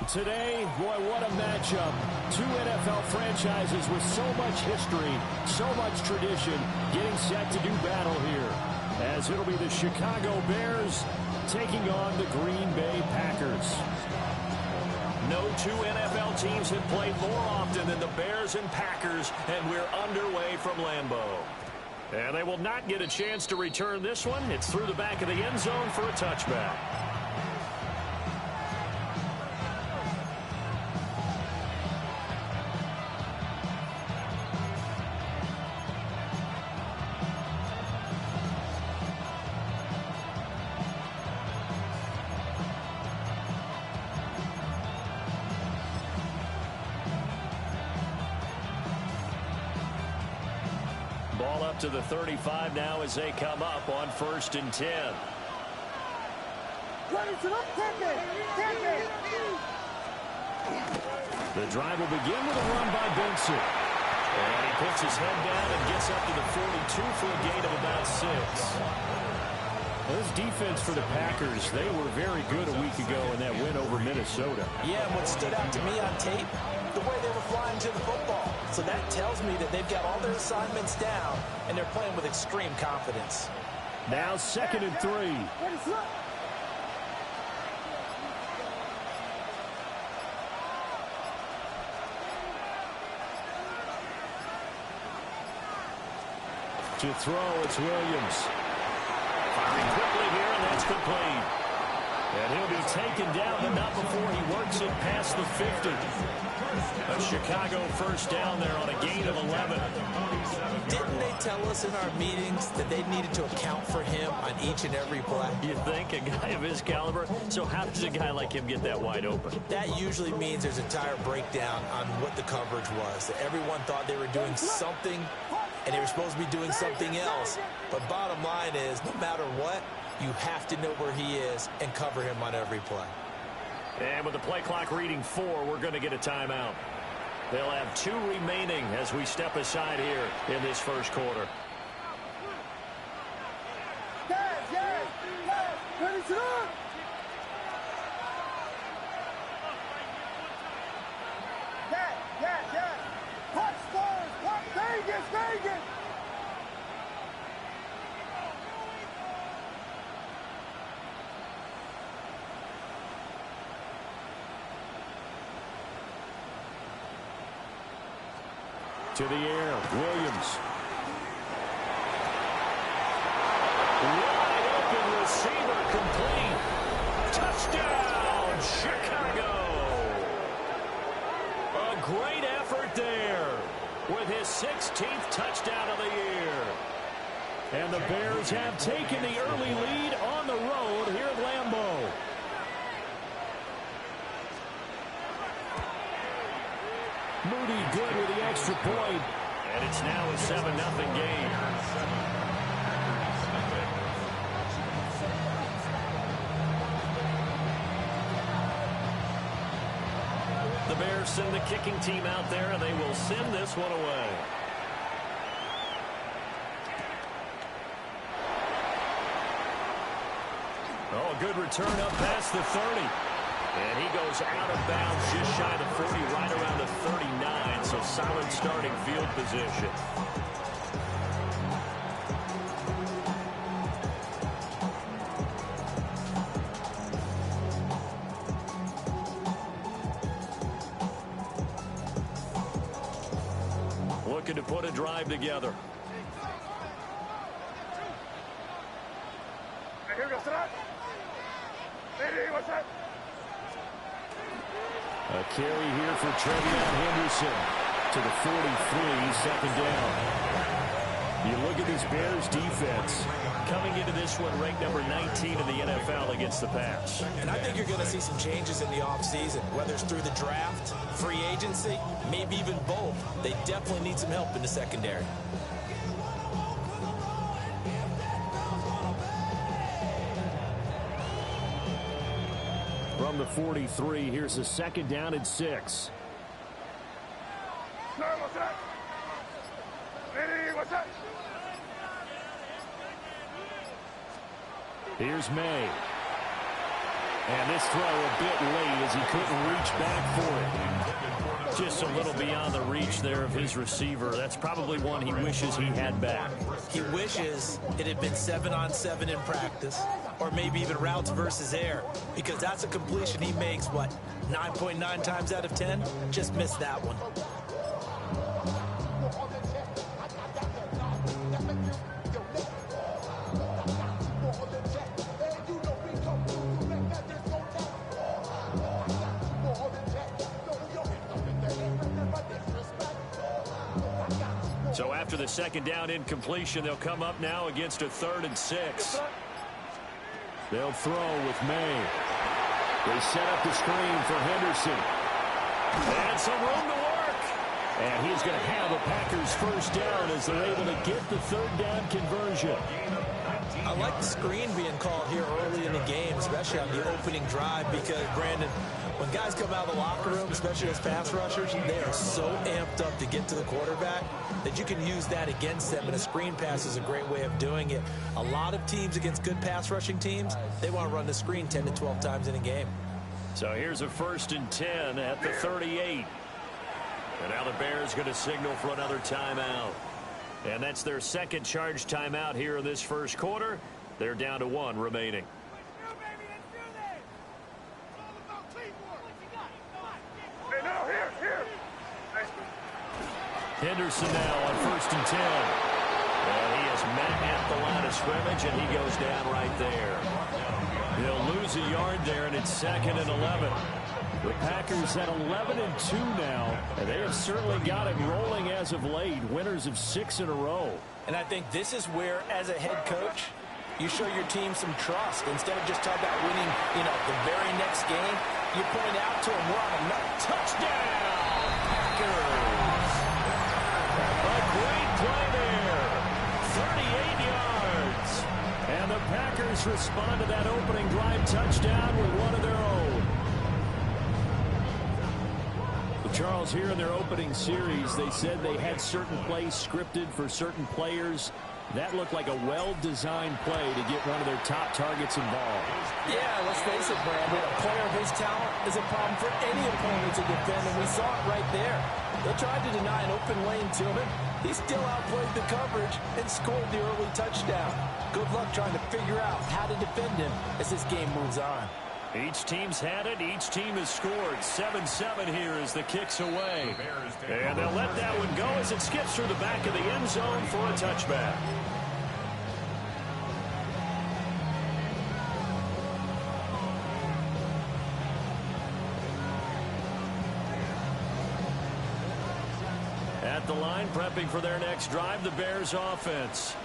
Today, boy, what a matchup. Two NFL franchises with so much history, so much tradition, getting set to do battle here. As it'll be the Chicago Bears taking on the Green Bay Packers. No two NFL teams have played more often than the Bears and Packers, and we're underway from Lambeau. And they will not get a chance to return this one. It's through the back of the end zone for a touchback. Ball up to the 35 now as they come up on 1st and 10. The drive will begin with a run by Benson. And he puts his head down and gets up to the 42 for a gain of about 6. This defense for the Packers, they were very good a week ago in that win over Minnesota. Yeah, and what stood out to me on tape, the way they were flying to the football. So that tells me that they've got all their assignments down, and they're playing with extreme confidence. Now 2nd and 3. To throw, it's Williams. Firing quickly here, and that's complete. And he'll be taken down, but not before he works it past the 50. A Chicago first down there on a gain of 11. Didn't they tell us in our meetings that they needed to account for him on each and every play? You think? A guy of his caliber? So how does a guy like him get that wide open? That usually means there's a tire breakdown on what the coverage was. That everyone thought they were doing something, and they were supposed to be doing something else. But bottom line is, no matter what, you have to know where he is and cover him on every play. And with the play clock reading 4, we're going to get a timeout. They'll have 2 remaining as we step aside here in this first quarter. To the air, Williams. Wide open receiver complete. Touchdown, Chicago. A great effort there with his 16th touchdown of the year. And the Bears have taken the early lead on the road here at Lambeau. Moody good with the extra point. And it's now a 7-0 game. The Bears send the kicking team out there, and they will send this one away. Oh, a good return up past the 30. And he goes out of bounds just shy of the 40, right around the 39. So solid starting field position. Looking to put a drive together. A carry here for Trevion Henderson to the 43, 2nd down. You look at this Bears defense coming into this one ranked number 19 in the NFL against the pass. And I think you're going to see some changes in the offseason, whether it's through the draft, free agency, maybe even both. They definitely need some help in the secondary. From the 43, here's a 2nd down and 6. Here's May. And this throw a bit late as he couldn't reach back for it. Just a little beyond the reach there of his receiver. That's probably one he wishes he had back. He wishes it had been 7-on-7 in practice, or maybe even routes versus air, because that's a completion he makes, what, 9.9 times out of 10? Just missed that one. So after the second down incompletion, they'll come up now against a 3rd and 6. They'll throw with May. They set up the screen for Henderson. And some room to work. And he's going to have a Packers first down as they're able to get the 3rd down conversion. I like the screen being called here early in the game, especially on the opening drive, because, Brandon, when guys come out of the locker room, especially as pass rushers, they are so amped up to get to the quarterback that you can use that against them, and a screen pass is a great way of doing it. A lot of teams against good pass rushing teams, they want to run the screen 10 to 12 times in a game. So here's a 1st and 10 at the 38. And now the Bears going to signal for another timeout. And that's their second charge timeout here in this first quarter. They're down to 1 remaining. Henderson now on 1st and 10. Well, he is met at the line of scrimmage, and he goes down right there. He'll lose a yard there, and it's 2nd and 11. The Packers at 11-2 now, and they have certainly got it rolling as of late. Winners of 6 in a row. And I think this is where, as a head coach, you show your team some trust. Instead of just talking about winning, the very next game, you point out to them, we're on another touchdown. Packers. A great play there. 38 yards. And the Packers respond to that opening drive touchdown with one of their own. Charles, here in their opening series, they said they had certain plays scripted for certain players. That looked like a well-designed play to get one of their top targets involved. Yeah, let's face it, Brandon. A player of his talent is a problem for any opponent to defend, and we saw it right there. They tried to deny an open lane to him. He still outplayed the coverage and scored the early touchdown. Good luck trying to figure out how to defend him as this game moves on. Each team's had it. Each team has scored. 7-7 here as the kick's away. And they'll let that one go as it skips through the back of the end zone for a touchback. At the line, prepping for their next drive, the Bears offense.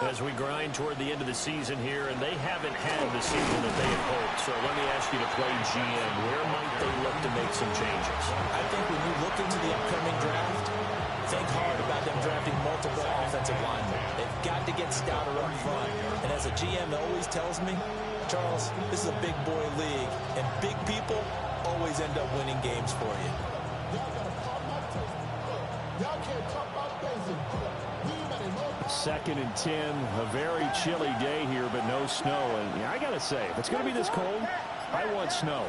As we grind toward the end of the season here, and they haven't had the season that they had hoped. So let me ask you to play GM. Where might they look to make some changes? I think when you look into the upcoming draft, think hard about them drafting multiple offensive linemen. They've got to get stouter up front. And as a GM always tells me, Charles, this is a big boy league, and big people always end up winning games for you. Y'all can't talk about basic. 2nd and 10, a very chilly day here, but no snow. And I got to say, if it's going to be this cold, I want snow.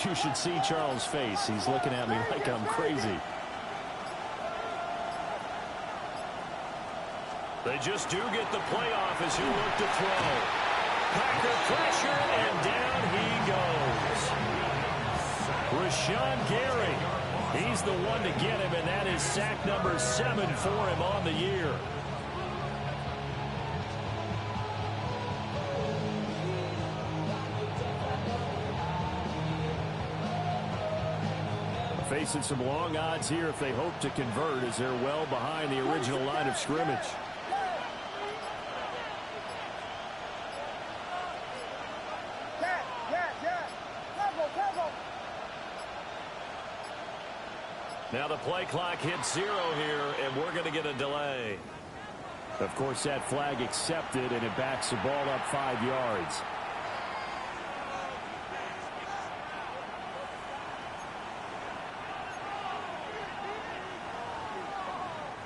You should see Charles' face. He's looking at me like I'm crazy. They just do get the playoff as you look to throw. Packer pressure, and down he goes. Rashawn Gary. He's the one to get him, and that is sack number 7 for him on the year. Facing some long odds here if they hope to convert, as they're well behind the original line of scrimmage. Now the play clock hits 0 here, and we're going to get a delay. Of course, that flag accepted, and it backs the ball up 5 yards.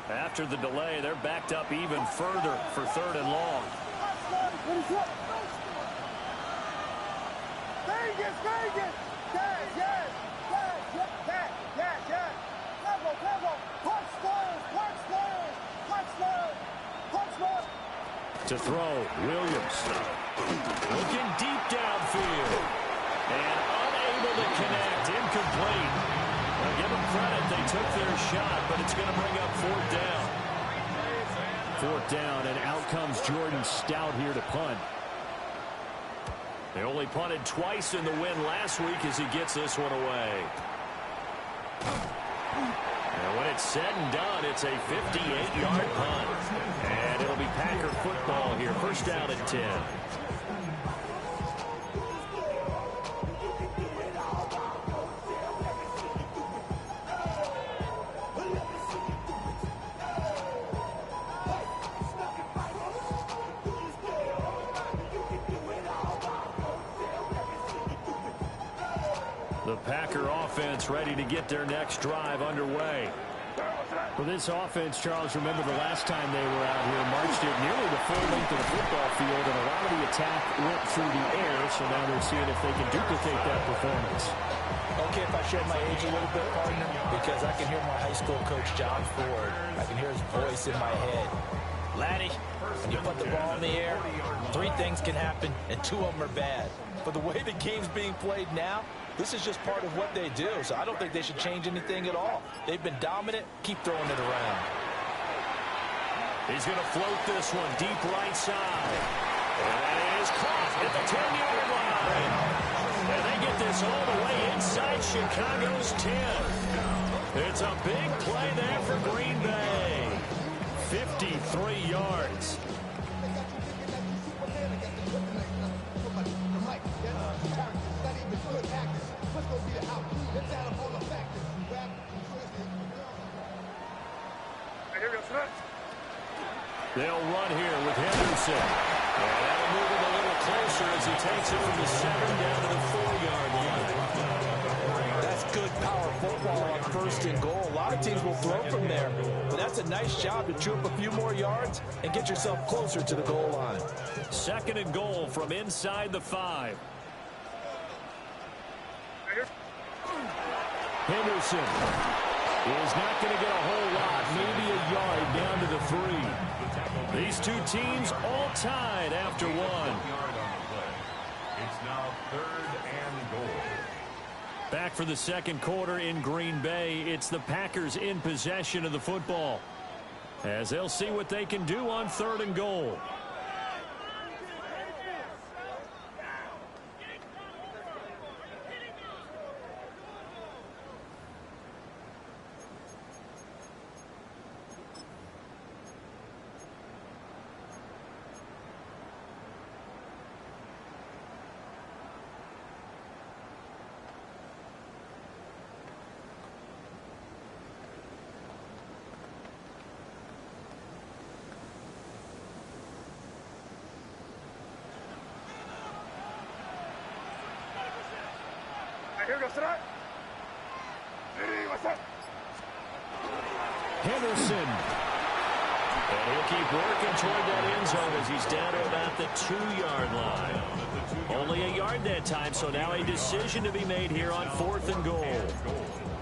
After the delay, they're backed up even further for 3rd and long. To throw, Williams. Looking deep downfield. And unable to connect. Incomplete. Well, give them credit. They took their shot, but it's going to bring up fourth down. Fourth down, and out comes Jordan Stout here to punt. They only punted twice in the win last week as he gets this one away. And when it's said and done, it's a 58-yard punt. And it'll be Packer football here. First down at 10. The Packer offense ready to get their next drive underway. For this offense, Charles, remember the last time they were out here, marched it nearly the full length of the football field, and a lot of the attack went through the air, so now they're seeing if they can duplicate that performance. Okay, if I show my age a little bit, partner, because I can hear my high school coach, John Ford. I can hear his voice in my head. Laddie, when you put the ball in the air, 3 things can happen, and 2 of them are bad. But the way the game's being played now, this is just part of what they do, so I don't think they should change anything at all. They've been dominant. Keep throwing it around. He's going to float this one deep right side. And it is caught at the 10-yard line. And they get this all the way inside Chicago's 10. It's a big play there for Green Bay. 53 yards. They'll run here with Henderson. And that'll move him a little closer as he takes it from the 7 down to the 4-yard line. That's good power football on 1st and goal. A lot of teams will throw from there, but that's a nice job to chew up a few more yards and get yourself closer to the goal line. 2nd and goal from inside the 5. Henderson is not going to get a whole lot, maybe a yard down to the 3. These two teams all tied after 1. It's now 3rd and goal. Back for the 2nd quarter in Green Bay. It's the Packers in possession of the football, as they'll see what they can do on 3rd and goal. Henderson. And he'll keep working toward that end zone as he's down to about the 2-yard line. Only a yard that time, so now a decision to be made here on 4th and goal.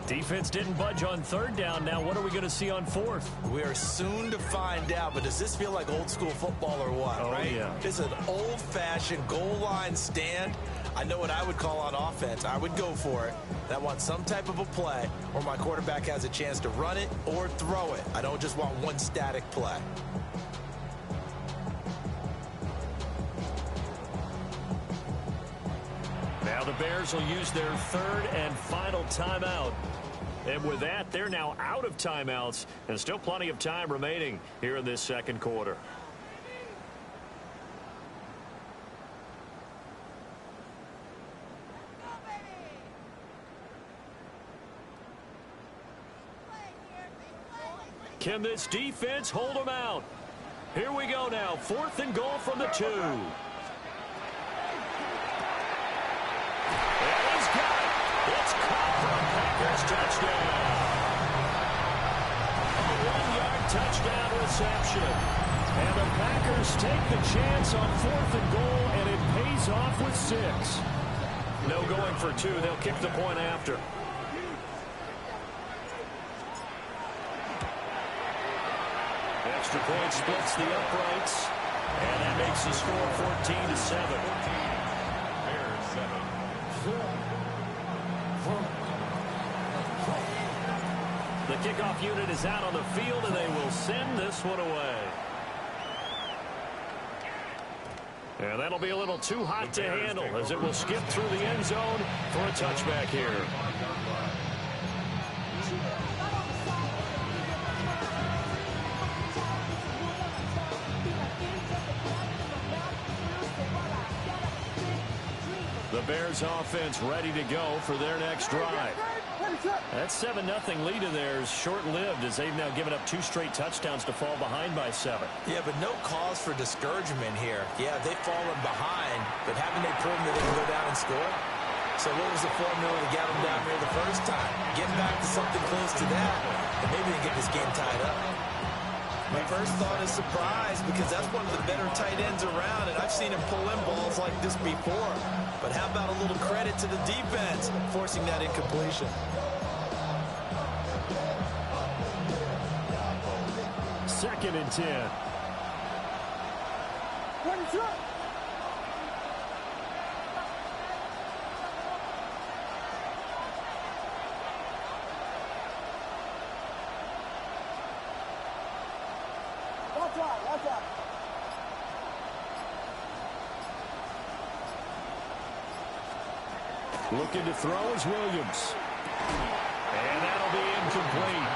Defense didn't budge on 3rd down. Now what are we going to see on 4th? We are soon to find out, but does this feel like old school football or what, right? Yeah. This is an old-fashioned goal line stand. I know what I would call on offense. I would go for it. I want some type of a play where my quarterback has a chance to run it or throw it. I don't just want one static play. Now the Bears will use their 3rd and final timeout. And with that, they're now out of timeouts, and still plenty of time remaining here in this 2nd quarter. Can this defense hold them out? Here we go now. 4th and goal from the 2. And he's got it. It's caught for a Packers touchdown. A 1-yard touchdown reception. And the Packers take the chance on 4th and goal, and it pays off with 6. No going for two. They'll kick the point after. Extra point splits the uprights. And that makes the score 14-7. Bears 7. The kickoff unit is out on the field, and they will send this one away. And that'll be a little too hot to handle as it will skip through the end zone for a touchback here. The Bears offense ready to go for their next drive. That 7-0 lead of theirs short-lived as they've now given up 2 straight touchdowns to fall behind by 7. Yeah, but no cause for discouragement here. Yeah, they've fallen behind, but haven't they proven that they can go down and score? So what was the formula to get them down here the first time? Get back to something close to that, and maybe they get this game tied up. My first thought is surprise, because that's one of the better tight ends around, and I've seen him pull in balls like this before. But how about a little credit to the defense forcing that incompletion? Second and 10. Watch out. Looking to throw is Williams. And that'll be incomplete.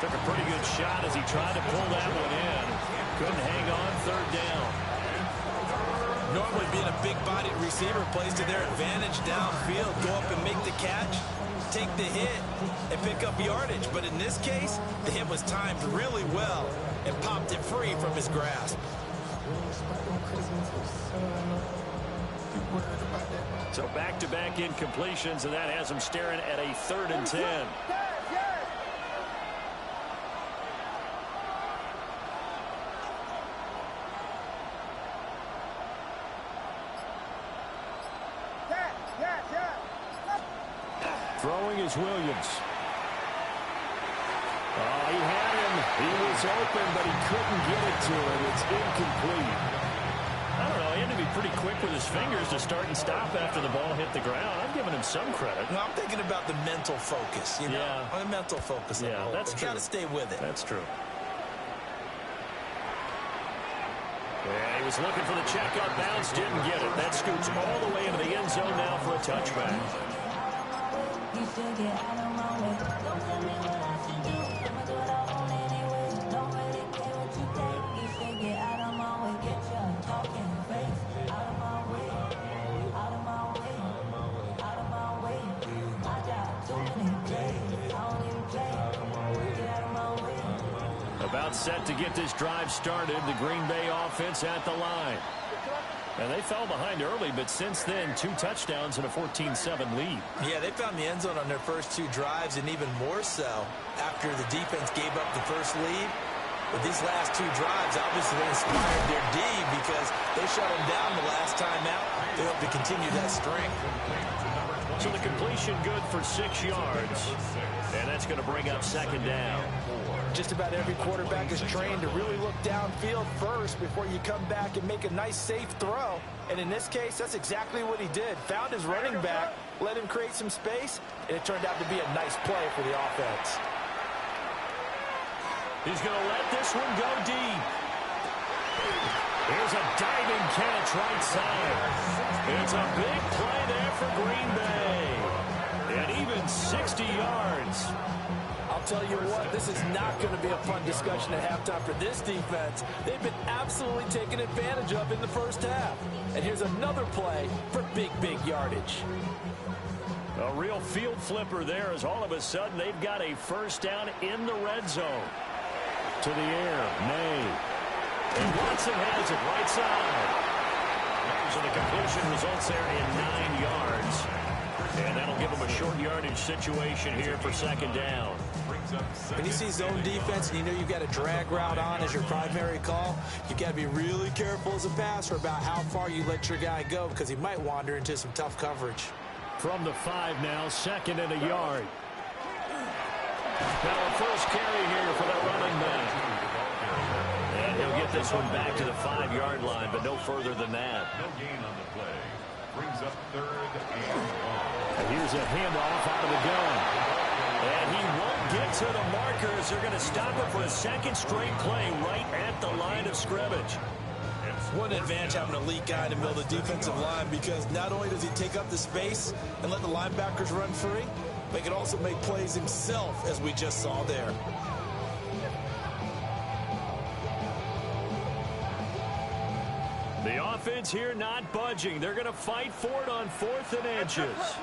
Took a pretty good shot as he tried to pull that one in. Couldn't hang on third down. Normally being a big-bodied receiver plays to their advantage downfield. Go up and make the catch, take the hit, and pick up yardage. But in this case, the hit was timed really well and popped it free from his grasp. So back-to-back incompletions, and that has him staring at a 3rd and 10. Throwing is Williams. Oh, he had him. He was open, but he couldn't get it to him. It's incomplete. I don't know. He had to be pretty quick with his fingers to start and stop after the ball hit the ground. I'm giving him some credit. No, I'm thinking about the mental focus. You know? The mental focus. Yeah, that's true. Got to stay with it. That's true. Yeah, he was looking for the check up bounce, didn't get it. That scoots all the way into the end zone now for a touchback. About set to get this drive started. The Green Bay offense at the line. And they fell behind early, but since then, 2 touchdowns and a 14-7 lead. Yeah, they found the end zone on their first 2 drives, and even more so after the defense gave up the first lead. But these last 2 drives obviously inspired their D because they shut them down the last time out. They hope to continue that string. So the completion good for 6 yards. And that's going to bring up 2nd down. Just about every quarterback is trained to really look downfield first before you come back and make a nice, safe throw. And in this case, that's exactly what he did. Found his running back, let him create some space, and it turned out to be a nice play for the offense. He's going to let this one go deep. Here's a diving catch right side. It's a big play there for Green Bay. And even 60 yards. I'll tell you what, this is not going to be a fun discussion at halftime for this defense. They've been absolutely taken advantage of in the first half. And here's another play for big, big yardage. A real field flipper there as all of a sudden they've got a first down in the red zone. To the air, May. And Watson has it right side. So the completion results there in 9 yards. And that'll give them a short yardage situation here for 2nd down. When you see zone defense and you know you've got a drag route on as your primary call, you've got to be really careful as a passer about how far you let your guy go because he might wander into some tough coverage. From the 5 now, 2nd and a yard. Now a first carry here for the running back. And he'll get this one back to the 5-yard line, but no further than that. No gain on the play. Brings up 3rd and 1. And here's a handoff out of the gun. And he won't get to the markers. They're going to stop it for a 2nd straight play right at the line of scrimmage. What an advantage having an elite guy in the middle of the defensive line, because not only does he take up the space and let the linebackers run free, but he can also make plays himself, as we just saw there. The offense here not budging. They're going to fight for it on 4th and inches.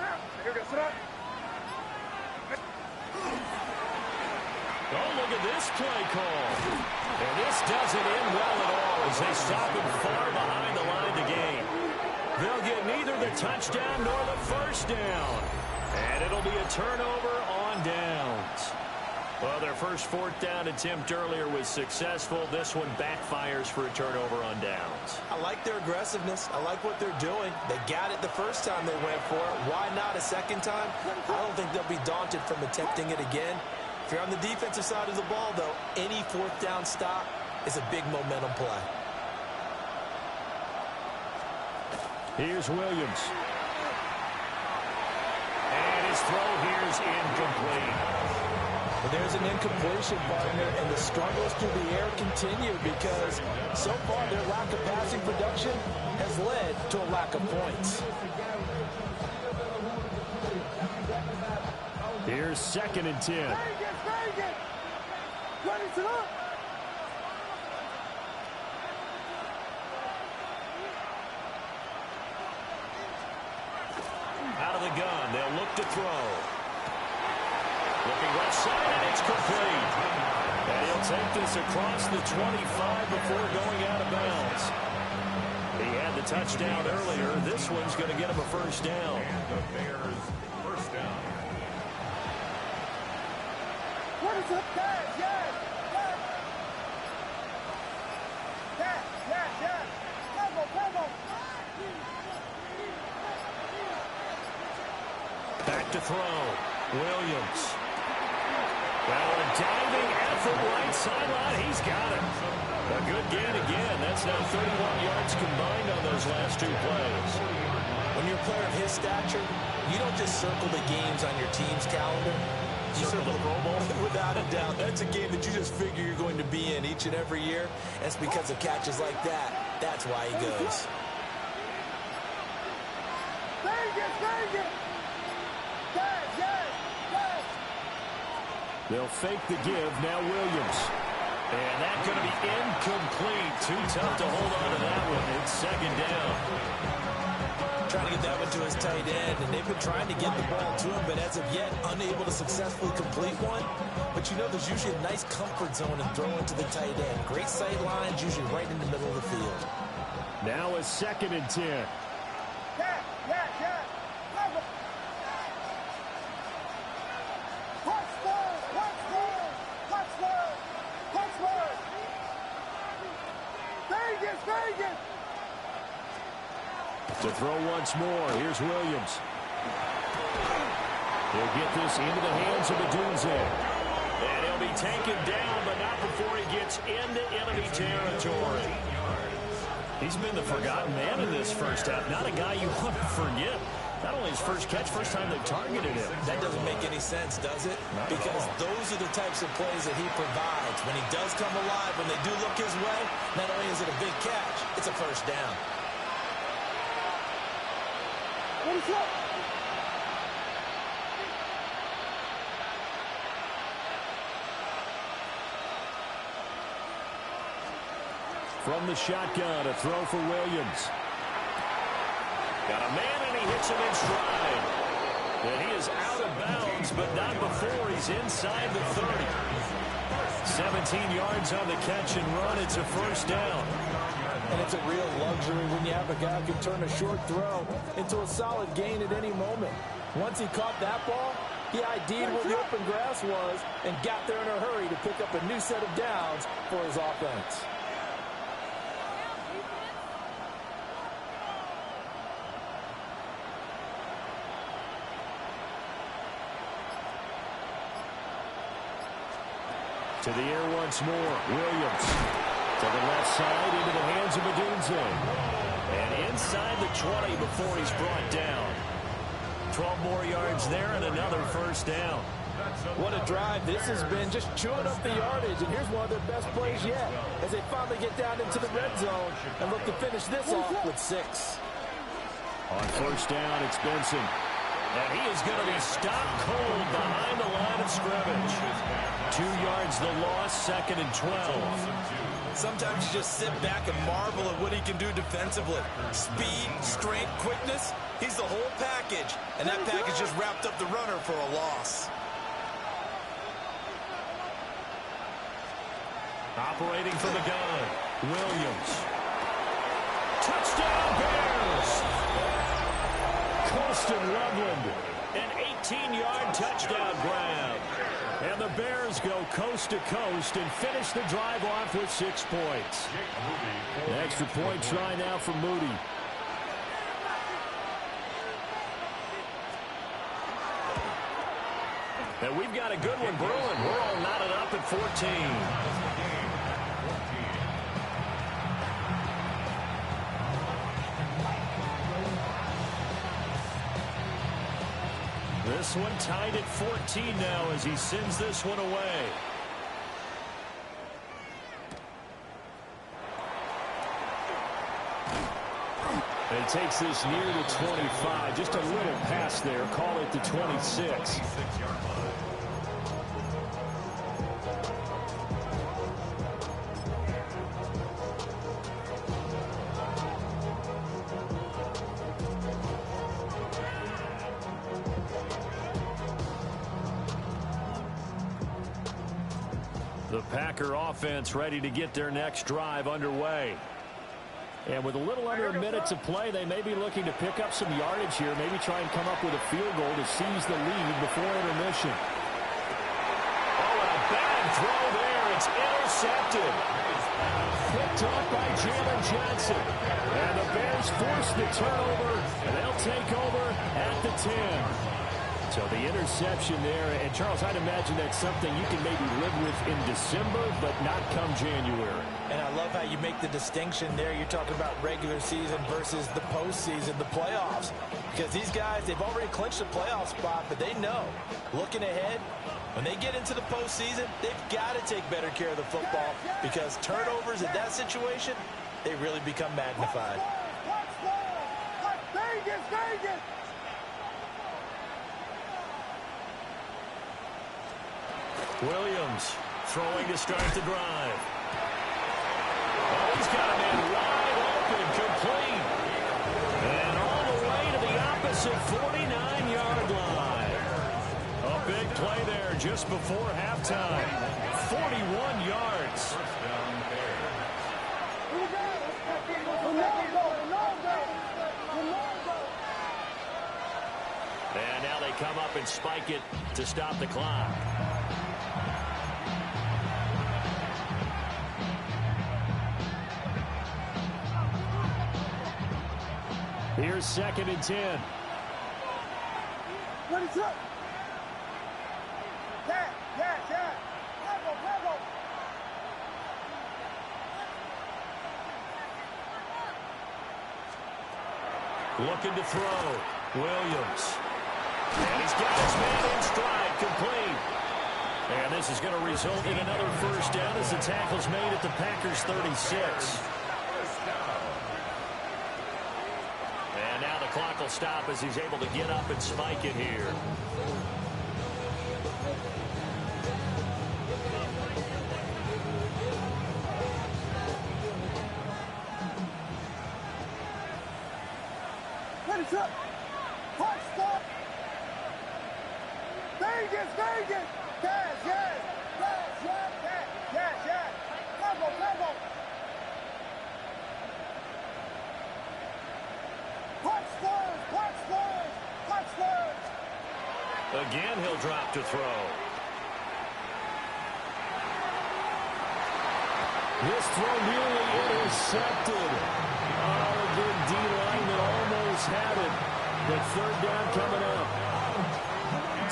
Oh, look at this play call. And this doesn't end well at all as they stop him far behind the line to gain. They'll get neither the touchdown nor the first down. And it'll be a turnover on downs. Well, their first 4th down attempt earlier was successful. This one backfires for a turnover on downs. I like their aggressiveness. I like what they're doing. They got it the first time they went for it. Why not a second time? I don't think they'll be daunted from attempting it again. If you're on the defensive side of the ball, though, any 4th down stop is a big momentum play. Here's Williams. And his throw here is incomplete. But there's an incompletion, partner, and the struggles through the air continue because so far their lack of passing production has led to a lack of points. Here's 2nd and 10. Out of the gun, they'll look to throw. Looking left side, and it's complete. And he'll take this across the 25 before going out of bounds. He had the touchdown earlier. This one's going to get him a first down. And the Bears first down. What is up, guys? Yes! Yes! Tempo! Back to throw. Williams. Well, a diving effort right sideline. He's got it. A good gain again. That's now 31 yards combined on those last 2 plays. When you're a player of his stature, you don't just circle the games on your team's calendar. You circle the Pro Bowl. Without a doubt. That's a game that you just figure you're going to be in each and every year. And it's because of catches like that. That's why he goes. Vegas! Yes! They'll fake the give. Now Williams. And that's going to be incomplete. Too tough to hold on to that one. It's 2nd down. Trying to get that one to his tight end, and they've been trying to get the ball to him, but as of yet, unable to successfully complete one. But you know there's usually a nice comfort zone in throwing to the tight end. Great sight lines, usually right in the middle of the field. Now a 2nd and 10. Yeah. Vegas! To throw once more. Here's Williams. He'll get this into the hands of Adunze. And he'll be taken down, but not before he gets into enemy territory. He's been the forgotten man in this first half. Not a guy you want to forget. Not only his first catch, first time they've targeted him. That doesn't make any sense, does it? Because those are the types of plays that he provides. When he does come alive, when they do look his way, not only is it a big catch, it's a first down. What is up? From the shotgun, a throw for Williams. Got a man, and he hits him in stride. And he is out of bounds, but not before he's inside the 30. 17 yards on the catch and run. It's a first down. And it's a real luxury when you have a guy who can turn a short throw into a solid gain at any moment. Once he caught that ball, he ID'd where the open grass was and got there in a hurry to pick up a new set of downs for his offense. To the air once more. Williams to the left side into the hands of Odunze. And inside the 20 before he's brought down. 12 more yards there and another first down. What a drive this has been, just chewing up the yardage. And here's one of their best plays yet as they finally get down into the red zone and look to finish this off with 6. On first down, it's Benson. And he is going to be stopped cold behind the line of scrimmage. 2 yards the loss, 2nd and 12. Sometimes you just sit back and marvel at what he can do defensively. Speed, strength, quickness. He's the whole package. And that package just wrapped up the runner for a loss. Operating from the gun, Williams. Touchdown Bears! Colston Loveland, an 18-yard touchdown grab. And the Bears go coast to coast and finish the drive off with 6 points. An extra point try now for Moody. And we've got a good one brewing. We're all knotted up at 14. This one tied at 14 now as he sends this one away. And he takes this near the 25. Just a little pass there. Call it the 26. The Packer offense ready to get their next drive underway. And with a little under a minute to play, they may be looking to pick up some yardage here, maybe try and come up with a field goal to seize the lead before intermission. Oh, and a bad throw there. It's intercepted. Picked off by Jalen Johnson. And the Bears force the turnover, and they'll take over at the 10. So the interception there, and Charles, I'd imagine that's something you can maybe live with in December, but not come January. And I love how you make the distinction there. You're talking about regular season versus the postseason, the playoffs. Because these guys, they've already clinched a playoff spot, but they know, looking ahead, when they get into the postseason, they've got to take better care of the football because turnovers in that situation, they really become magnified. Vegas! Williams throwing to start the drive. Oh, he's got a man wide open, complete. And all the way to the opposite 49-yard line. A big play there just before halftime. 41 yards. And now they come up and spike it to stop the clock. Here's 2nd and 10. Ready, set. Yeah. Level. Looking to throw. Williams. And he's got his man in stride, complete. And this is going to result in another first down as the tackle's made at the Packers' 36. And now the clock will stop as he's able to get up and spike it here. Ready, set. Hot stop. Vegas. Yes. Level. Punch Again, he'll drop to throw. This throw nearly intercepted. Oh, a good D-line that almost had it. But third down coming up.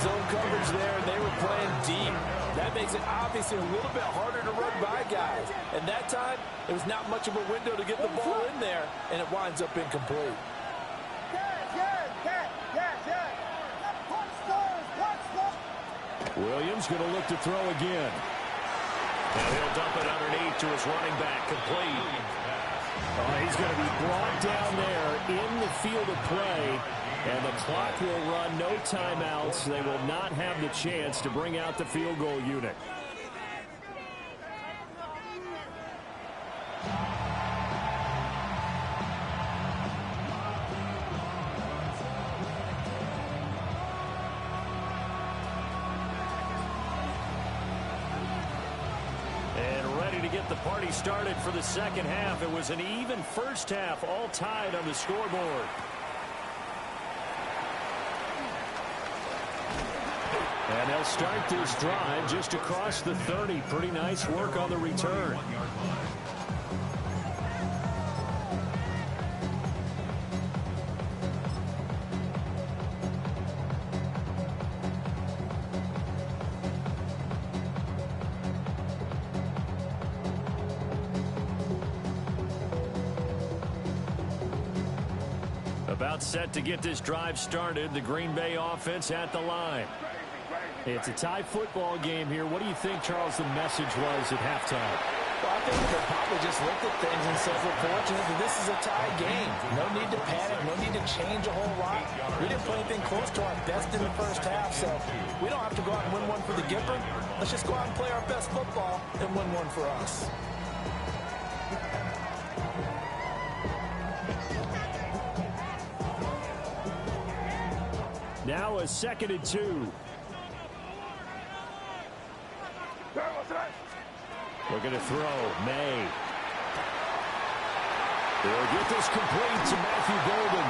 zone coverage there, and they were playing deep. That makes it obviously a little bit harder to run by guys. And that time, it was not much of a window to get the ball in there, and it winds up incomplete. Williams going to look to throw again. And he'll dump it underneath to his running back, complete. He's going to be brought down there in the field of play, and the clock will run, no timeouts. They will not have the chance to bring out the field goal unit. Get the party started for the second half. It was an even first half, all tied on the scoreboard. And they'll start this drive just across the 30. Pretty nice work on the return. About set to get this drive started. The Green Bay offense at the line. It's a tie football game here. What do you think, Charles, the message was at halftime? Well, I think they probably just looked at things and said, we're fortunate that this is a tie game. No need to panic. No need to change a whole lot. We didn't play anything close to our best in the first half, so we don't have to go out and win one for the Gipper. Let's just go out and play our best football and win one for us. Now a 2nd and 2. Looking to throw. May. They'll get this complete to Matthew Golden.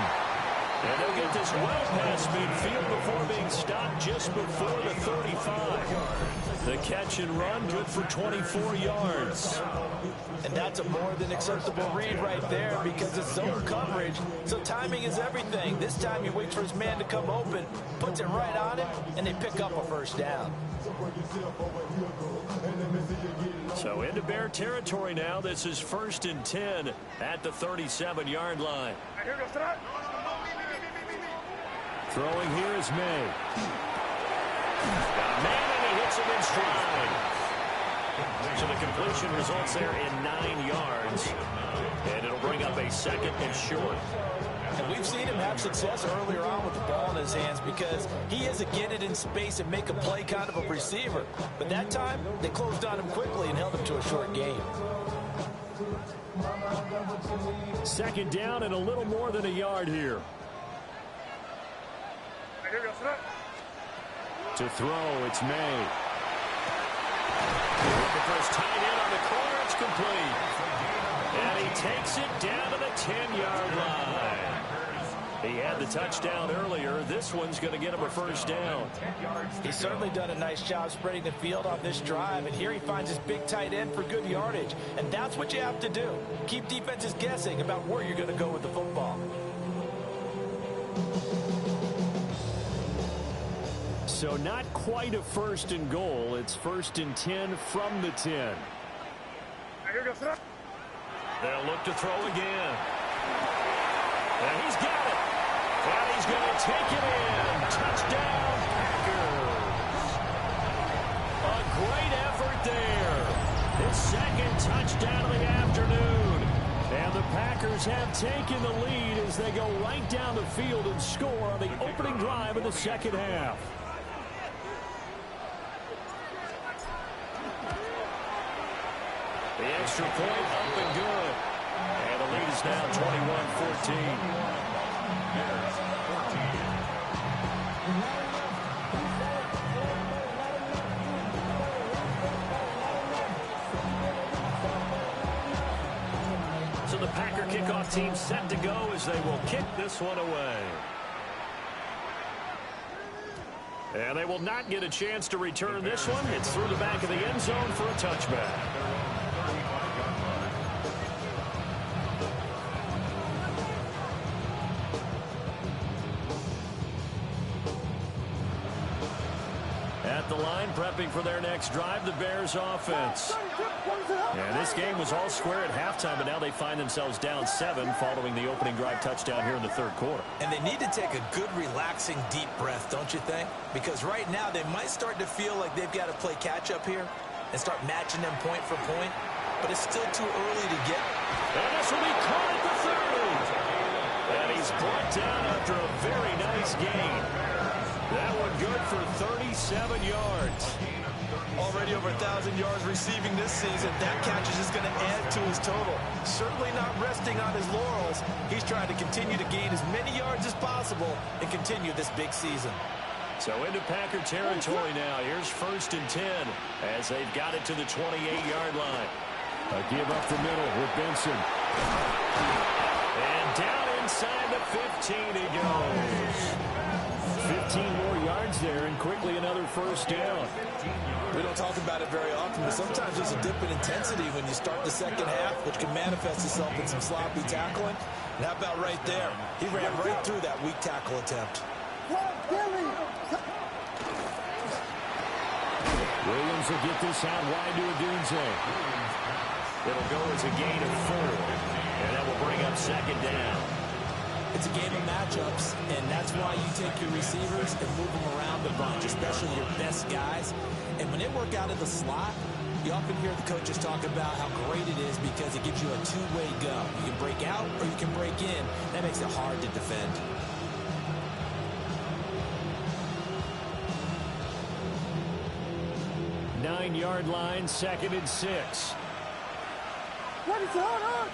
And they'll get this well past midfield before being stopped just before the 35. The catch and run good for 24 yards. And that's a more than acceptable read right there because it's zone coverage, so timing is everything. This time he waits for his man to come open, puts it right on him, and they pick up a first down. So into Bear territory now. This is 1st and 10 at the 37-yard line. Throwing here is May. Got a man, and he hits him in stride. So the completion results there in 9 yards. And it'll bring up a 2nd and short. And we've seen him have success earlier on with the ball in his hands because he is a get it in space and make a play kind of a receiver. But that time, they closed on him quickly and held him to a short gain. 2nd down and a little more than a yard here. To throw, it's May. Looking for his tight end on the corner. It's complete. And he takes it down to the 10-yard line. He had the touchdown earlier. This one's going to get him a first down. He's certainly done a nice job spreading the field on this drive. And here he finds his big tight end for good yardage. And that's what you have to do. Keep defenses guessing about where you're going to go with the football. So not quite a 1st and goal. It's 1st and 10 from the 10. They'll look to throw again. And he's got it. And he's going to take it in. Touchdown, Packers. A great effort there. His 2nd touchdown of the afternoon. And the Packers have taken the lead as they go right down the field and score on the opening drive of the second half. The extra point up and good. And the lead is now 21-14. So the Packer kickoff team set to go as they will kick this one away. And they will not get a chance to return this one. It's through the back of the end zone for a touchback. At the line, prepping for their next drive, the Bears offense. And this game was all square at halftime, but now they find themselves down 7 following the opening drive touchdown here in the third quarter. And they need to take a good, relaxing, deep breath, don't you think? Because right now they might start to feel like they've got to play catch-up here and start matching them point for point. But it's still too early to get. And this will be caught at the 30. And he's brought down after a very nice gain. That one good for 37 yards. Already over 1,000 yards receiving this season. That catch is just going to add to his total. Certainly not resting on his laurels. He's trying to continue to gain as many yards as possible and continue this big season. So into Packer territory now. Here's 1st and 10 as they've got it to the 28-yard line. A give up the middle with Benson. And down inside the 15 he goes. 15 more yards there, and quickly another 1st down. We don't talk about it very often, but sometimes there's a dip in intensity when you start the second half, which can manifest itself in some sloppy tackling. And how about right there? He ran right through that weak tackle attempt. Williams will get this out wide to Odunze. It'll go as a gain of 4, and that will bring up 2nd down. It's a game of matchups, and that's why you take your receivers and move them around a bunch, especially your best guys. And when they work out of the slot, you often hear the coaches talk about how great it is because it gives you a two-way go. You can break out or you can break in. That makes it hard to defend. Nine-yard line, 2nd and 6. What is on?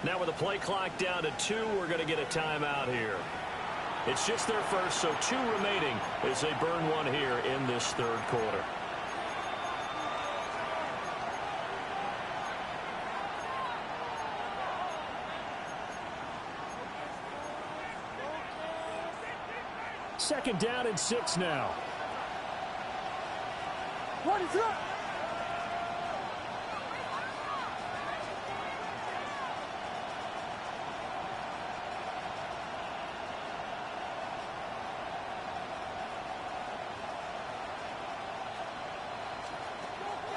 Now with the play clock down to 2, we're going to get a timeout here. It's just their first, so 2 remaining as they burn one here in this third quarter. Second down and 6 now. What is up?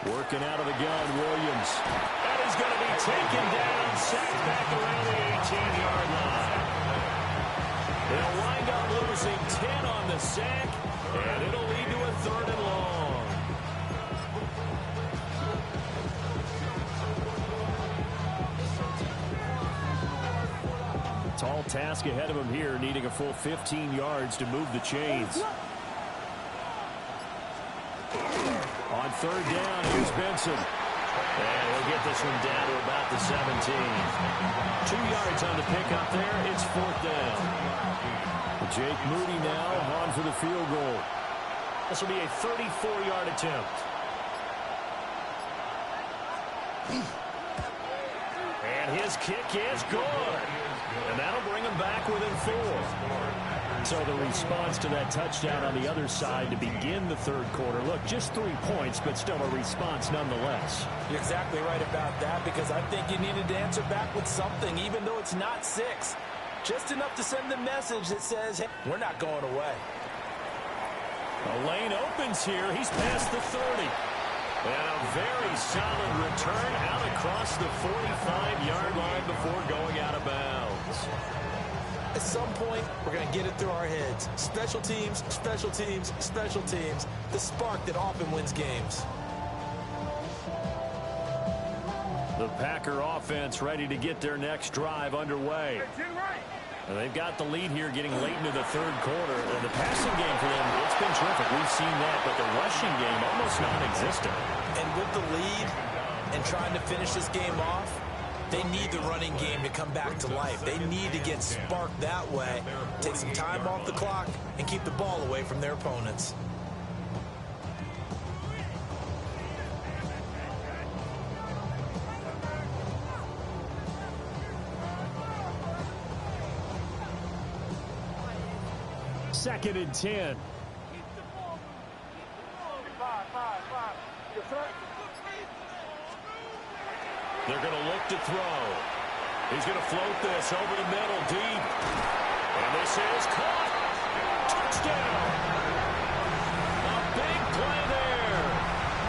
Working out of the gun, Williams. That is going to be taken down, sacked back around the 18-yard line. They'll wind up losing 10 on the sack, and it'll lead to a 3rd and long. Tall task ahead of him here, needing a full 15 yards to move the chains. On 3rd down, here's Benson. And he'll get this one down to about the 17. 2 yards on the pickup there. It's 4th down. Jake Moody now on for the field goal. This will be a 34-yard attempt. And his kick is good. And that'll bring him back within 4. So the response to that touchdown on the other side to begin the third quarter. Look, just 3 points, but still a response nonetheless. You're exactly right about that because I think you needed to answer back with something, even though it's not 6. Just enough to send the message that says, hey, we're not going away. The lane opens here. He's past the 30. And a very solid return out across the 45-yard line before going out of bounds. At some point, we're going to get it through our heads. Special teams, special teams, special teams. The spark that often wins games. The Packer offense ready to get their next drive underway. And they've got the lead here getting late into the third quarter. And the passing game for them, it's been terrific. We've seen that, but the rushing game almost non-existent. And with the lead and trying to finish this game off, they need the running game to come back to life. They need to get sparked that way, take some time off the clock, and keep the ball away from their opponents. Second and 10. They're going to look to throw. He's going to float this over the middle deep. And this is caught. Touchdown. A big play there.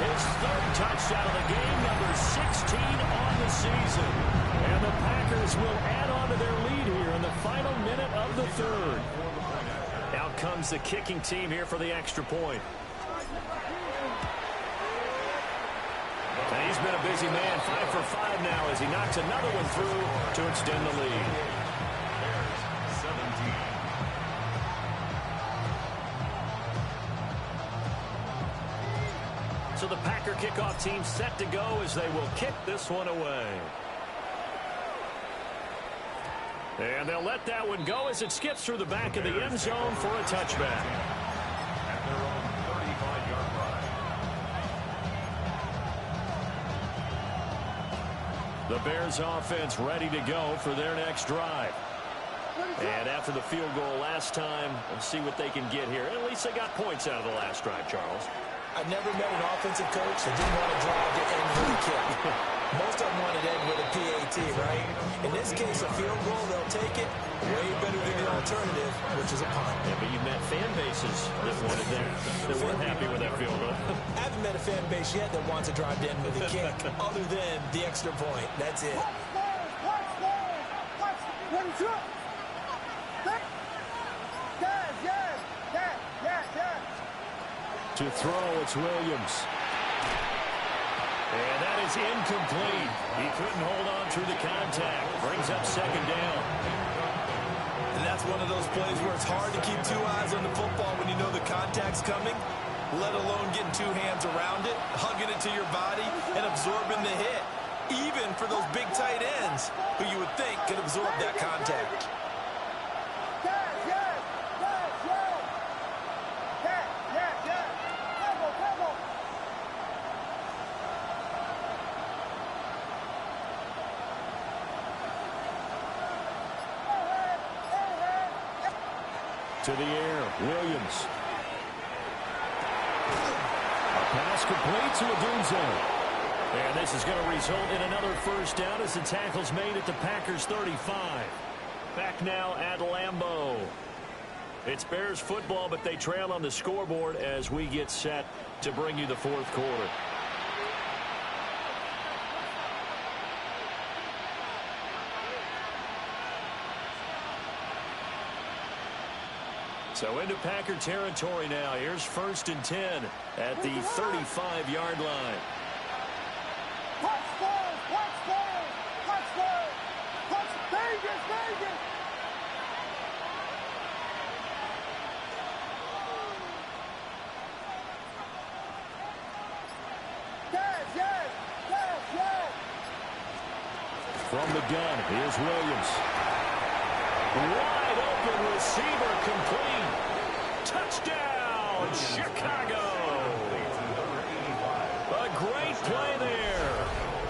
His third touchdown of the game, number 16 on the season. And the Packers will add on to their lead here in the final minute of the third. Out comes the kicking team here for the extra point. And he's been a busy man, 5 for 5 now as he knocks another one through to extend the lead. So the Packer kickoff team set to go as they will kick this one away. And they'll let that one go as it skips through the back of the end zone for a touchback. At their own 35-yard line. The Bears offense ready to go for their next drive. And after the field goal last time, let's see what they can get here. At least they got points out of the last drive, Charles. I never met an offensive coach that didn't want to drive to end with a kick. Most of them want to end with a PAT, right? In this case, a field goal, they'll take it way better than the alternative, which is a punt. Yeah, but you've met fan bases that wanted that weren't happy with that field goal. I haven't met a fan base yet that wants to drive to end with a kick, other than the extra point. That's it. To throw, it's Williams. And that is incomplete. He couldn't hold on through the contact. Brings up second down. And that's one of those plays where it's hard to keep two eyes on the football when you know the contact's coming, let alone getting two hands around it, hugging it to your body, and absorbing the hit. Even for those big tight ends who you would think could absorb that contact. To the air, Williams. A pass complete to Odunze. And this is going to result in another first down as the tackle's made at the Packers 35. Back now at Lambeau. It's Bears football, but they trail on the scoreboard as we get set to bring you the fourth quarter. So into Packer territory now. Here's 1st and 10 at the 35-yard line. From the gun, here's Williams. Wide open receiver complete. Touchdown, Chicago. A great play there.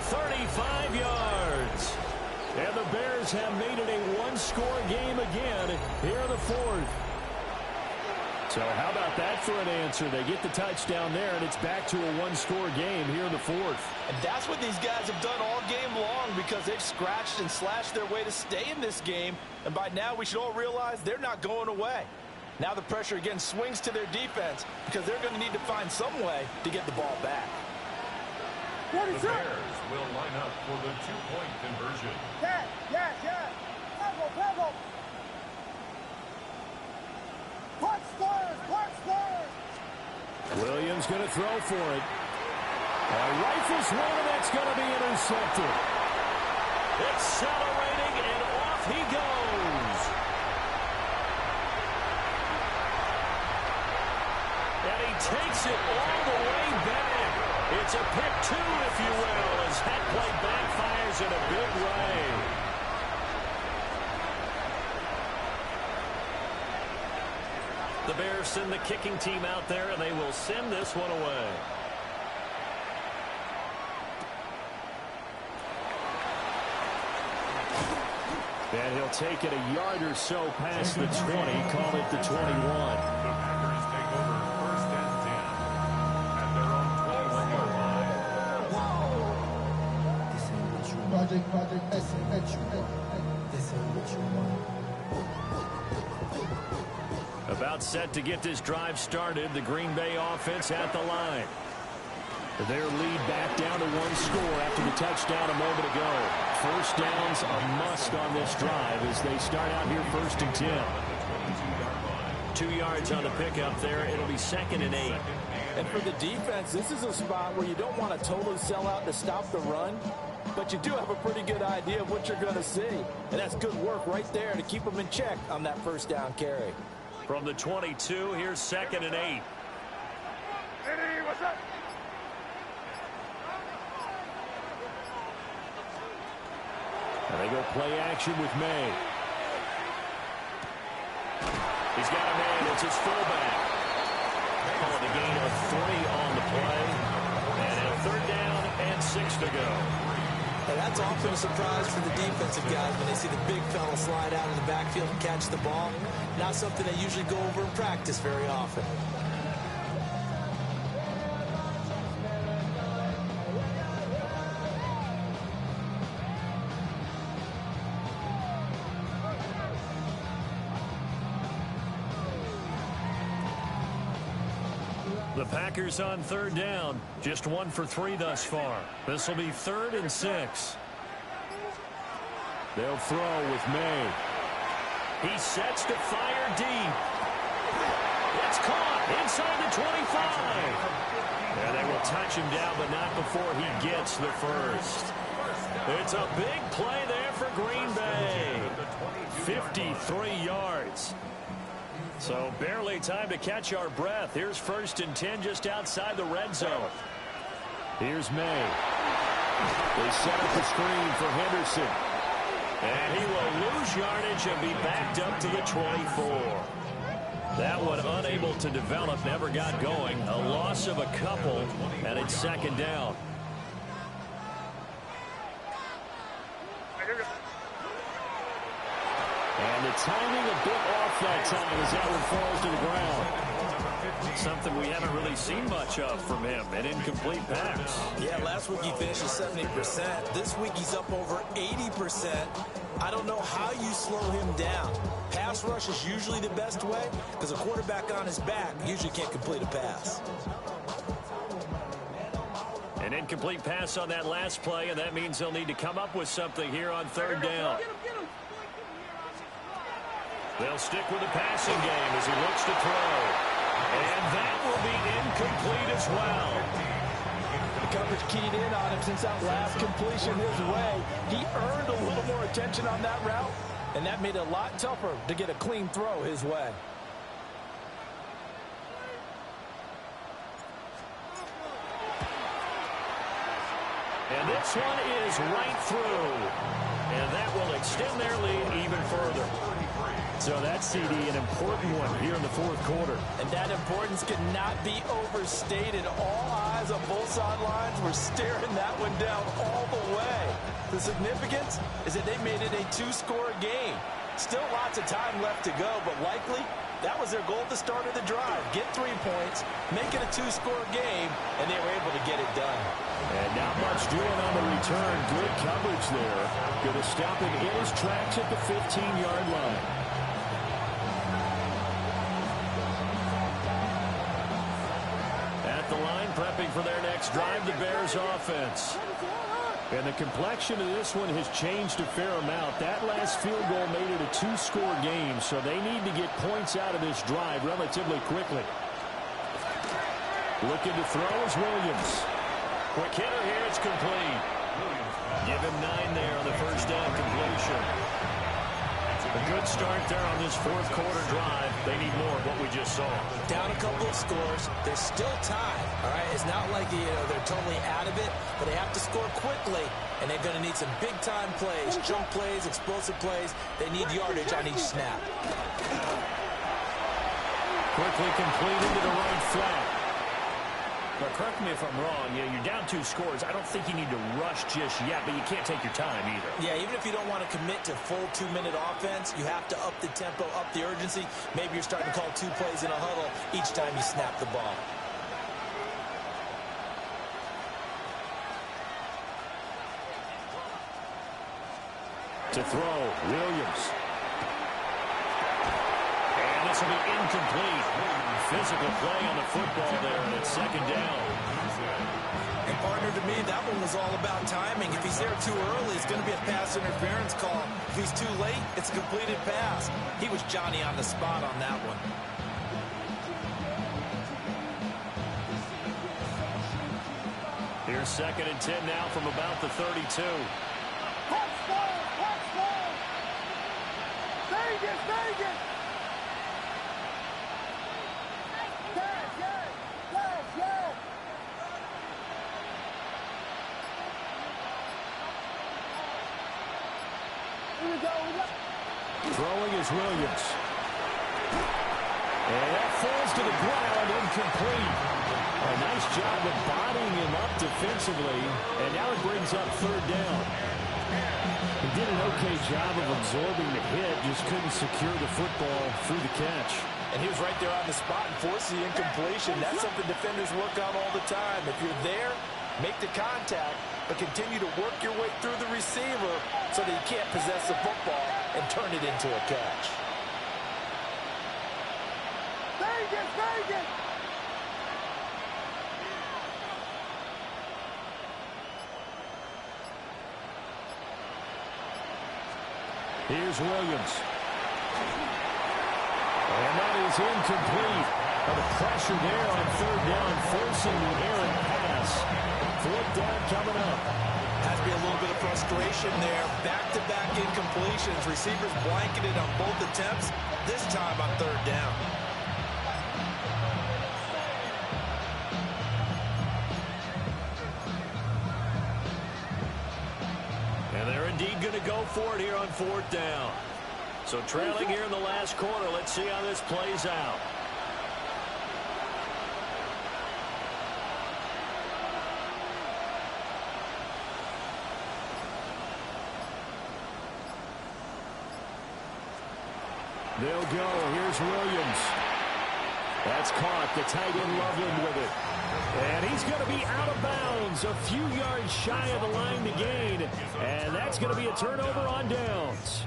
35 yards. And the Bears have made it a one-score game again here in the fourth. So how about that for an answer? They get the touchdown there, and it's back to a one-score game here in the fourth. And that's what these guys have done all game long because they've scratched and slashed their way to stay in this game. And by now, we should all realize they're not going away. Now the pressure again swings to their defense because they're going to need to find some way to get the ball back. The Bears will line up for the two-point conversion. Williams going to throw for it. Rifles one, and that's going to be intercepted. Accelerating, and off he goes. And he takes it all the way back. It's a pick two, if you will, as that play backfires in a big way. The Bears send the kicking team out there, and they will send this one away. And he'll take it a yard or so past the 20, call it the 21. The Packers take over 1st and 10 at their own 21-yard line. About set to get this drive started, the Green Bay offense at the line. Their lead back down to one score after the touchdown a moment ago. First down's a must on this drive as they start out here 1st and 10. 2 yards on the pickup there. It'll be 2nd and 8. And for the defense, this is a spot where you don't want to totally sell out to stop the run, but you do have a pretty good idea of what you're going to see. And that's good work right there to keep them in check on that first down carry. From the 22, here's 2nd and 8. What's up? And they go play action with May. He's got a man. It's his fullback. Call it a gain of 3 on the play. And a 3rd down and 6 to go. And that's often a surprise for the defensive guys when they see the big fella slide out in the backfield and catch the ball. Not something they usually go over in practice very often. The Packers on 3rd down. Just 1 for 3 thus far. This will be 3rd and 6. They'll throw with May. He sets to fire deep. It's caught inside the 25. And they will touch him down, but not before he gets the first. It's a big play there for Green Bay. 53 yards. So barely time to catch our breath. Here's 1st and 10 just outside the red zone. Here's May. They set up the screen for Henderson. And he will lose yardage and be backed up to the 24. That one unable to develop, never got going. A loss of a couple, and it's 2nd down. And the timing a bit off that time as that one falls to the ground. Something we haven't really seen much of from him, an incomplete pass. Yeah, last week he finished at 70%. This week he's up over 80%. I don't know how you slow him down. Pass rush is usually the best way because a quarterback on his back usually can't complete a pass. An incomplete pass on that last play, and that means they'll need to come up with something here on 3rd down. They'll stick with the passing game as he looks to throw. And that will be incomplete as well. The coverage keyed in on him since that last completion his way. He earned a little more attention on that route, and that made it a lot tougher to get a clean throw his way. And this one is right through. And that will extend their lead even further. So that's, CD, an important one here in the 4th quarter. And that importance cannot be overstated. All eyes on both sidelines were staring that one down all the way. The significance is that they made it a 2-score game. Still lots of time left to go, but likely that was their goal at the start of the drive. Get 3 points, make it a 2-score game, and they were able to get it done. And not much doing on the return. Good coverage there. Going to stop him in his tracks at the 15-yard line. At the line, prepping for their next drive, the Bears offense. And the complexion of this one has changed a fair amount. That last field goal made it a 2-score game, so they need to get points out of this drive relatively quickly. Looking to throw is Williams. Quick hitter here, it's complete. Give him 9 there on the first down completion. A good start there on this 4th quarter drive. They need more of what we just saw. Down a couple of scores. There's still time, all right? It's not like they're totally out of it, but they have to score quickly, and they're going to need some big-time plays, jump plays, explosive plays. They need yardage on each snap. Quickly completed to the right flat. Now, correct me if I'm wrong. You're down 2 scores. I don't think you need to rush just yet, but you can't take your time either. Yeah, even if you don't want to commit to full 2-minute offense, you have to up the tempo, up the urgency. Maybe you're starting to call 2 plays in a huddle each time you snap the ball. To throw, Williams. And this will be incomplete. Physical play on the football there, and it's second down. And partner, to me, that one was all about timing. If he's there too early, it's going to be a pass interference call. If he's too late, it's a completed pass. He was Johnny on the spot on that one. Here's second and 10 now from about the 32. Vegas! Yes! Here we go. Throwing is Williams. And that falls to the ground, incomplete. A nice job of bodying him up defensively, and now it brings up third down. He did an okay job of absorbing the hit, just couldn't secure the football through the catch. And he was right there on the spot and forced the incompletion. That's something defenders work on all the time. If you're there, make the contact, but continue to work your way through the receiver so that he can't possess the football and turn it into a catch. Vegas! Here's Williams. And that is incomplete. The pressure there on third down, forcing the errant pass. Fourth down coming up. Has to be a little bit of frustration there. Back-to-back incompletions. Receivers blanketed on both attempts, this time on third down. And they're indeed going to go for it here on fourth down. So trailing here in the last quarter. Let's see how this plays out. They'll go. Here's Williams. That's caught. The tight end Loveland with it. And he's going to be out of bounds. A few yards shy of the line to gain. And that's going to be a turnover on downs.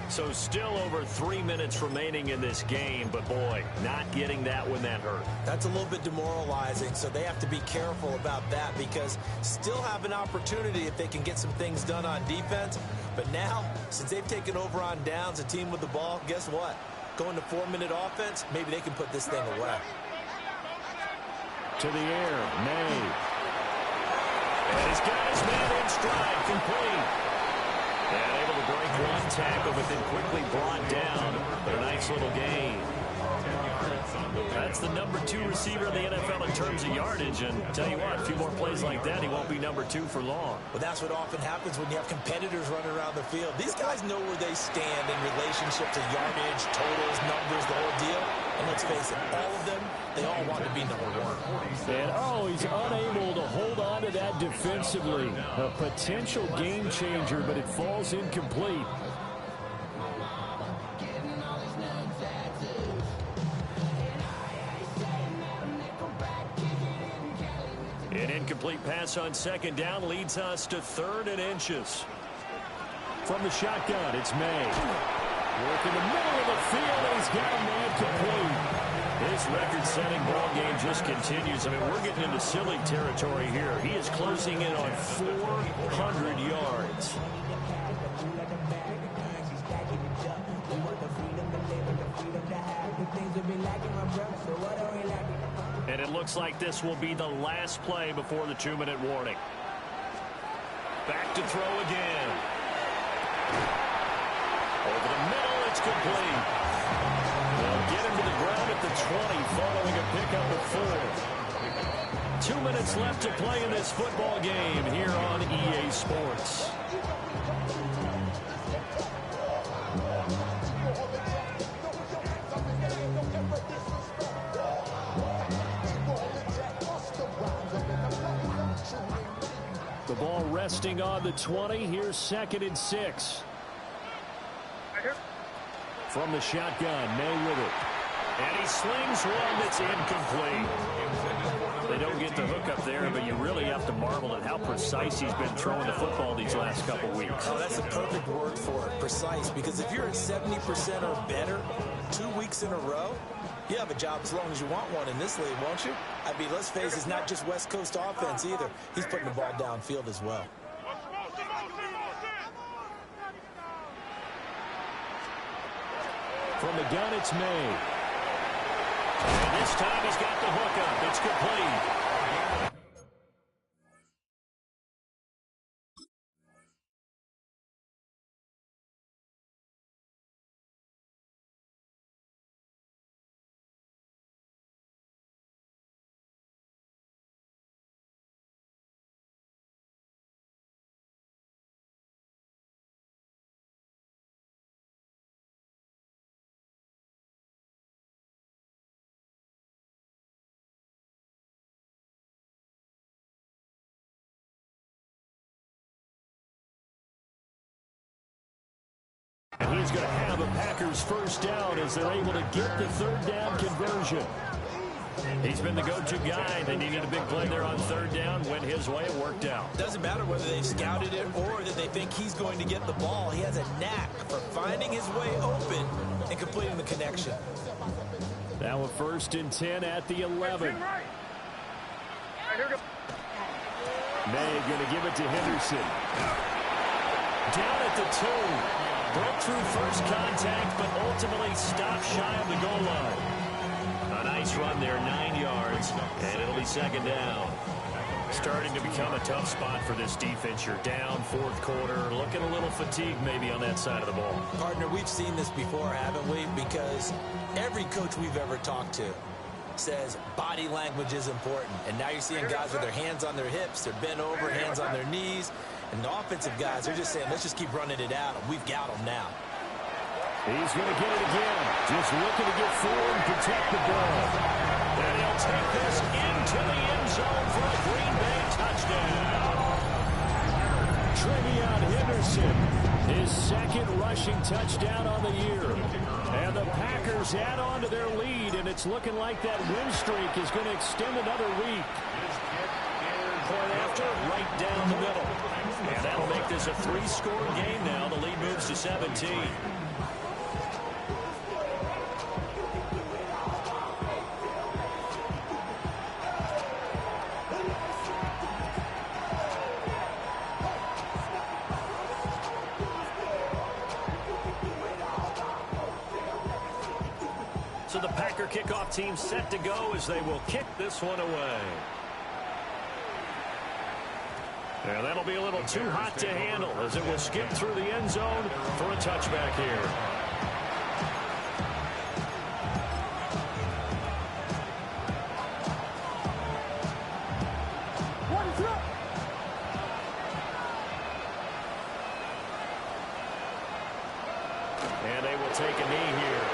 So still over 3 minutes remaining in this game. But, boy, not getting that when that hurt. That's a little bit demoralizing, so they have to be careful about that because still have an opportunity if they can get some things done on defense. But now, since they've taken over on downs, a team with the ball, guess what? Going to 4-minute offense, maybe they can put this thing away. To the air, May. And he's got his man in stride, complete. And able to break one tackle, but then quickly brought down. But a nice little gain. That's the number 2 receiver in the NFL in terms of yardage. And tell you what, a few more plays like that, he won't be number 2 for long. Well, that's what often happens when you have competitors running around the field. These guys know where they stand in relationship to yardage, totals, numbers, the whole deal. And let's face it, all of them, they all want to be number 1. And, he's unable to hold on to that defensively. A potential game changer, but it falls incomplete. An incomplete pass on second down leads us to 3rd and inches. From the shotgun, it's May. Work in the middle of the field, and he's got a man complete. This record-setting ball game just continues. I mean, we're getting into silly territory here. He is closing in on 400 yards. And it looks like this will be the last play before the 2-minute warning. Back to throw again. Over the middle, it's complete. They'll get him to the ground at the 20, following a pickup of 4. 2 minutes left to play in this football game here on EA Sports. The ball resting on the 20. Here's 2nd and 6. From the shotgun, May with it. And he slings one that's incomplete. They don't get the hook up there, but you really have to marvel at how precise he's been throwing the football these last couple weeks. Oh, that's the perfect word for it, precise, because if you're at 70% or better 2 weeks in a row, you have a job as long as you want one in this league, won't you? I mean, let's face it, it's not just West Coast offense either. He's putting the ball downfield as well. From the gun, it's May. And this time he's got the hook up. It's complete. And he's going to have a Packers first down as they're able to get the third down conversion. He's been the go-to guy. They needed a big play there on third down. Went his way. It worked out. Doesn't matter whether they've scouted it or that they think he's going to get the ball. He has a knack for finding his way open and completing the connection. Now a 1st and 10 at the 11. May going to give it to Henderson. Down at the 2. Broke through first contact, but ultimately stopped shy of the goal line. A nice run there, 9 yards, and it'll be 2nd down. Starting to become a tough spot for this defense. You're down 4th quarter, looking a little fatigued maybe on that side of the ball. Partner, we've seen this before, haven't we? Because every coach we've ever talked to says body language is important. And now you're seeing guys with their hands on their hips, they're bent over, hands on their knees. And the offensive guys, they're just saying, let's just keep running it out. We've got them now. He's going to get it again. Just looking to get forward and protect the ball. And he'll take this into the end zone for a Green Bay touchdown. Trevion Henderson, his 2nd rushing touchdown on the year. And the Packers add on to their lead, and it's looking like that win streak is going to extend another week. Point after, right down the middle. And that'll make this a 3-score game now. The lead moves to 17. So the Packer kickoff team set to go as they will kick this one away. And that'll be a little too hot to handle as it will skip through the end zone for a touchback here. And they will take a knee here.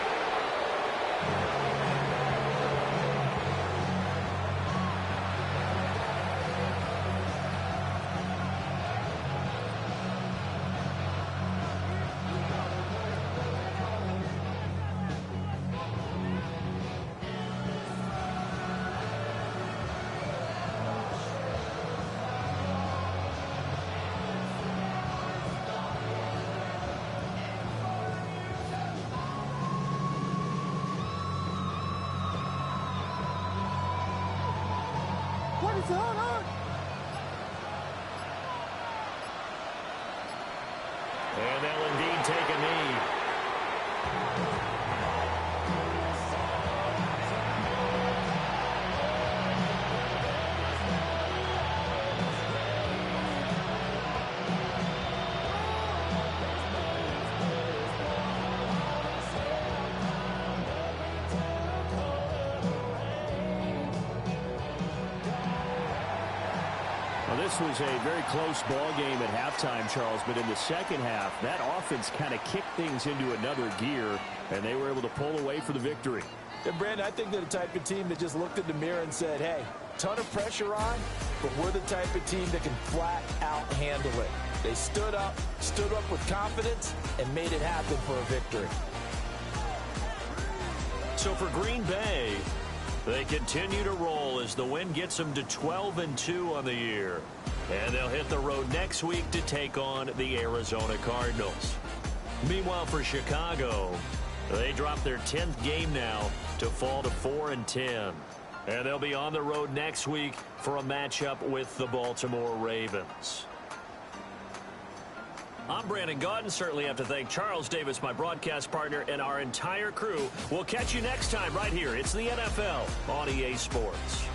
And they'll indeed take a knee. This was a very close ball game at halftime, Charles, but in the second half, that offense kind of kicked things into another gear, and they were able to pull away for the victory. And, Brandon, I think they're the type of team that just looked in the mirror and said, hey, ton of pressure on, but we're the type of team that can flat out handle it. They stood up with confidence, and made it happen for a victory. So for Green Bay, They continue to roll as the win gets them to 12-2 on the year. And they'll hit the road next week to take on the Arizona Cardinals. Meanwhile, for Chicago, they drop their 10th game now to fall to 4-10. And they'll be on the road next week for a matchup with the Baltimore Ravens. I'm Brandon Gaudin. Certainly have to thank Charles Davis, my broadcast partner, and our entire crew. We'll catch you next time right here. It's the NFL on EA Sports.